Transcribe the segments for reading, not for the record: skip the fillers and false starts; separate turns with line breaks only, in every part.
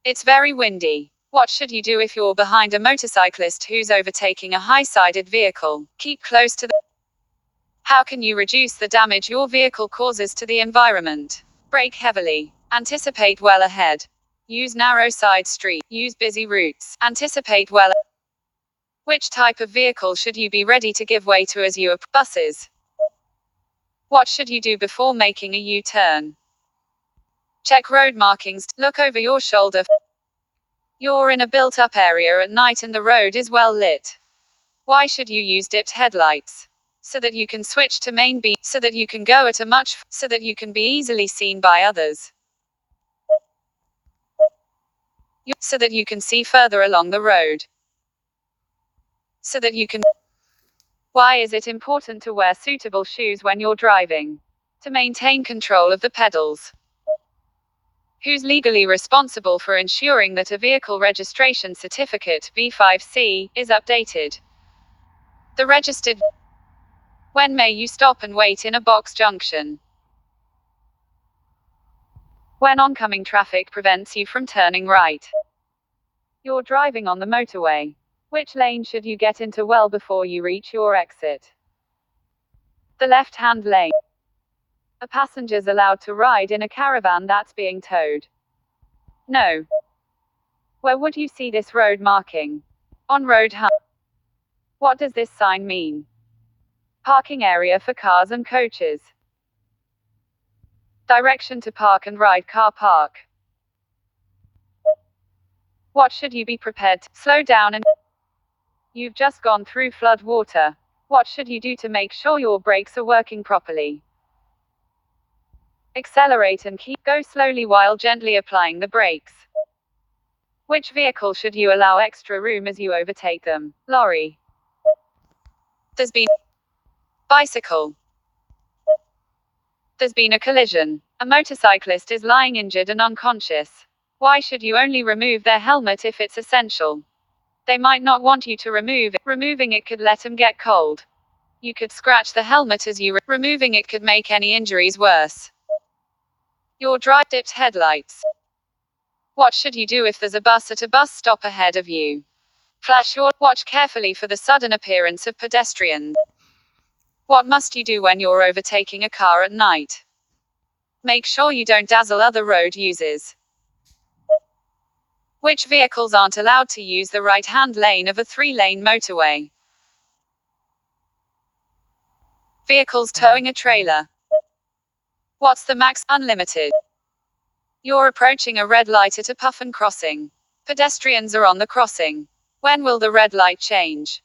It's very windy. What should you do if you're behind a motorcyclist who's overtaking a high-sided vehicle? Keep close to the. How can you reduce the damage your vehicle causes to the environment? Brake heavily. Anticipate well ahead. Use narrow side streets. Use busy routes. Anticipate well. Which type of vehicle should you be ready to give way to as you approach? Buses. What should you do before making a U-turn? Check road markings. Look over your shoulder. You're in a built-up area at night and the road is well lit. Why should you use dipped headlights? So that you can switch to main beam, so that you can go at a much, so that you can be easily seen by others. So that you can see further along the road. So that you can. Why is it important to wear suitable shoes when you're driving? To maintain control of the pedals. Who's legally responsible for ensuring that a vehicle registration certificate, V5C, is updated? The registered. When may you stop and wait in a box junction? When oncoming traffic prevents you from turning right. You're driving on the motorway. Which lane should you get into well before you reach your exit? The left-hand lane. Are passengers allowed to ride in a caravan that's being towed? No. Where would you see this road marking? On road hump. What does this sign mean? Parking area for cars and coaches. Direction to park and ride car park. What should you be prepared to slow down and. You've just gone through flood water. What should you do to make sure your brakes are working properly? Accelerate and go slowly while gently applying the brakes. Which vehicle should you allow extra room as you overtake them? Lorry. There's been. Bicycle. There's been a collision. A motorcyclist is lying injured and unconscious. Why should you only remove their helmet if it's essential? They might not want you to remove it. Removing it could let them get cold. You could scratch the helmet as you removing it could make any injuries worse. Your drive dipped headlights. What should you do if there's a bus at a bus stop ahead of you? Flash your. Watch carefully for the sudden appearance of pedestrians. What must you do when you're overtaking a car at night? Make sure you don't dazzle other road users. Which vehicles aren't allowed to use the right-hand lane of a 3-lane motorway? Vehicles towing a trailer. What's the max? Unlimited. You're approaching a red light at a Puffin crossing. Pedestrians are on the crossing. When will the red light change?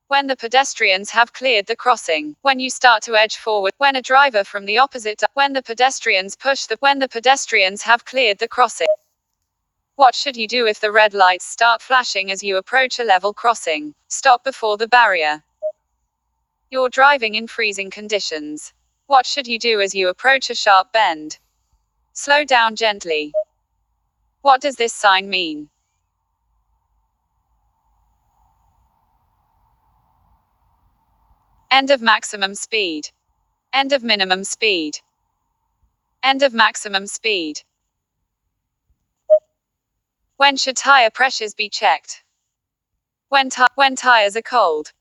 When the pedestrians have cleared the crossing. When you start to edge forward. When a driver from the opposite. When the pedestrians push the. When the pedestrians have cleared the crossing. What should you do if the red lights start flashing as you approach a level crossing? Stop before the barrier. You're driving in freezing conditions. What should you do as you approach a sharp bend? Slow down gently. What does this sign mean? End of maximum speed. End of minimum speed. End of maximum speed. When should tire pressures be checked? When tires are cold.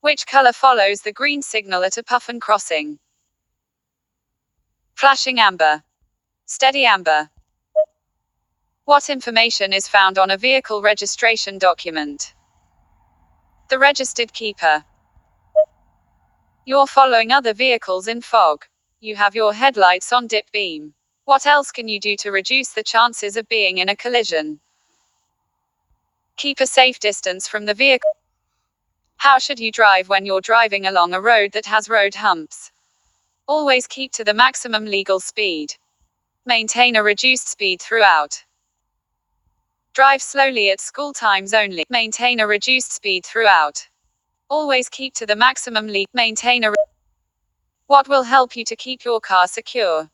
Which color follows the green signal at a Puffin crossing? Flashing amber. Steady amber. What information is found on a vehicle registration document? The registered keeper. You're following other vehicles in fog. You have your headlights on dip beam. What else can you do to reduce the chances of being in a collision? Keep a safe distance from the vehicle. How should you drive when you're driving along a road that has road humps? Always keep to the maximum legal speed. Maintain a reduced speed throughout. Drive slowly at school times only. Maintain a reduced speed throughout. Always keep to the maximum maintain a. What will help you to keep your car secure?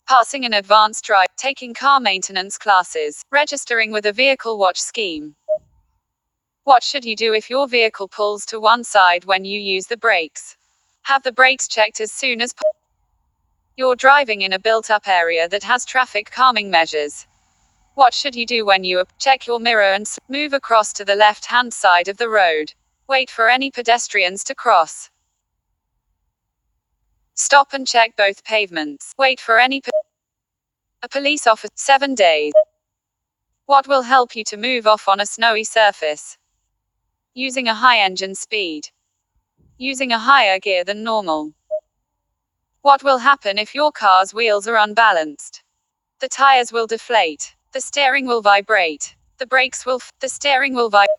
Passing an advanced drive, taking car maintenance classes, registering with a vehicle watch scheme. What should you do if your vehicle pulls to one side when you use the brakes? Have the brakes checked as soon as possible. You're driving in a built-up area that has traffic calming measures. What should you do when you check your mirror and move across to the left-hand side of the road? Wait for any pedestrians to cross. Stop and check both pavements. Wait for a police officer. 7 days. What will help you to move off on a snowy surface? Using a high engine speed. Using a higher gear than normal. What will happen if your car's wheels are unbalanced? The tires will deflate. The steering will vibrate. The steering will vibrate.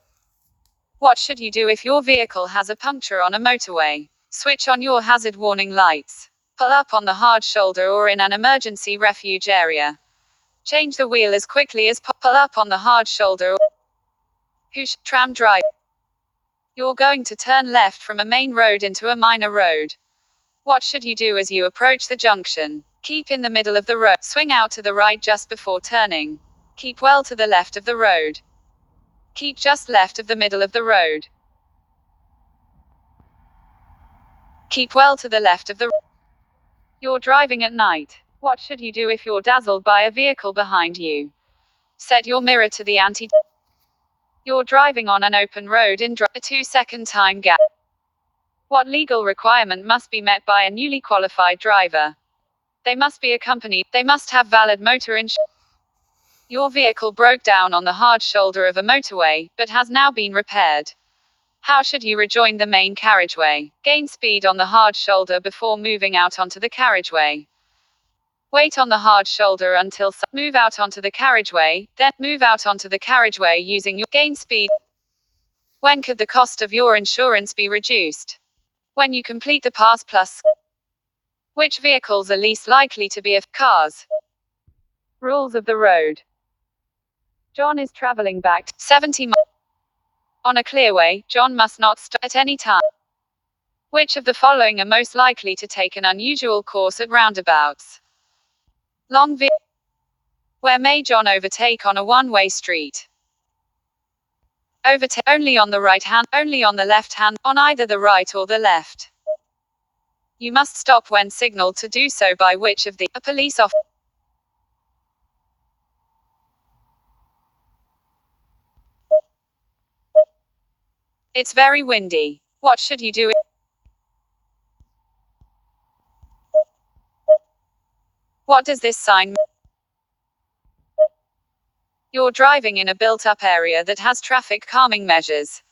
What should you do if your vehicle has a puncture on a motorway? Switch on your hazard warning lights. Pull up on the hard shoulder or in an emergency refuge area. Change the wheel as quickly as pull up on the hard shoulder. Tram drive. You're going to turn left from a main road into a minor road. What should you do as you approach the junction? Keep in the middle of the road. Swing out to the right just before turning. Keep well to the left of the road. Keep just left of the middle of the road. Keep well to the left of the road. You're driving at night. What should you do if you're dazzled by a vehicle behind you? Set your mirror to the anti. You're driving on an open road in a 2-second time gap. What legal requirement must be met by a newly qualified driver? They must be accompanied. They must have valid motor insurance. Your vehicle broke down on the hard shoulder of a motorway, but has now been repaired. How should you rejoin the main carriageway? Gain speed on the hard shoulder before moving out onto the carriageway. Wait on the hard shoulder until move out onto the carriageway, then move out onto the carriageway using your gain speed. When could the cost of your insurance be reduced? When you complete the Pass Plus. Which vehicles are least likely to be cars? Rules of the road. John is traveling back 70 miles. On a clearway, John must not stop at any time. Which of the following are most likely to take an unusual course at roundabouts? Long vehicle. Where may John overtake on a one-way street? Overtake only on the right hand, only on the left hand, on either the right or the left. You must stop when signaled to do so by which of the a police officer. It's very windy. What should you do? What does this sign mean? You're driving in a built-up area that has traffic calming measures.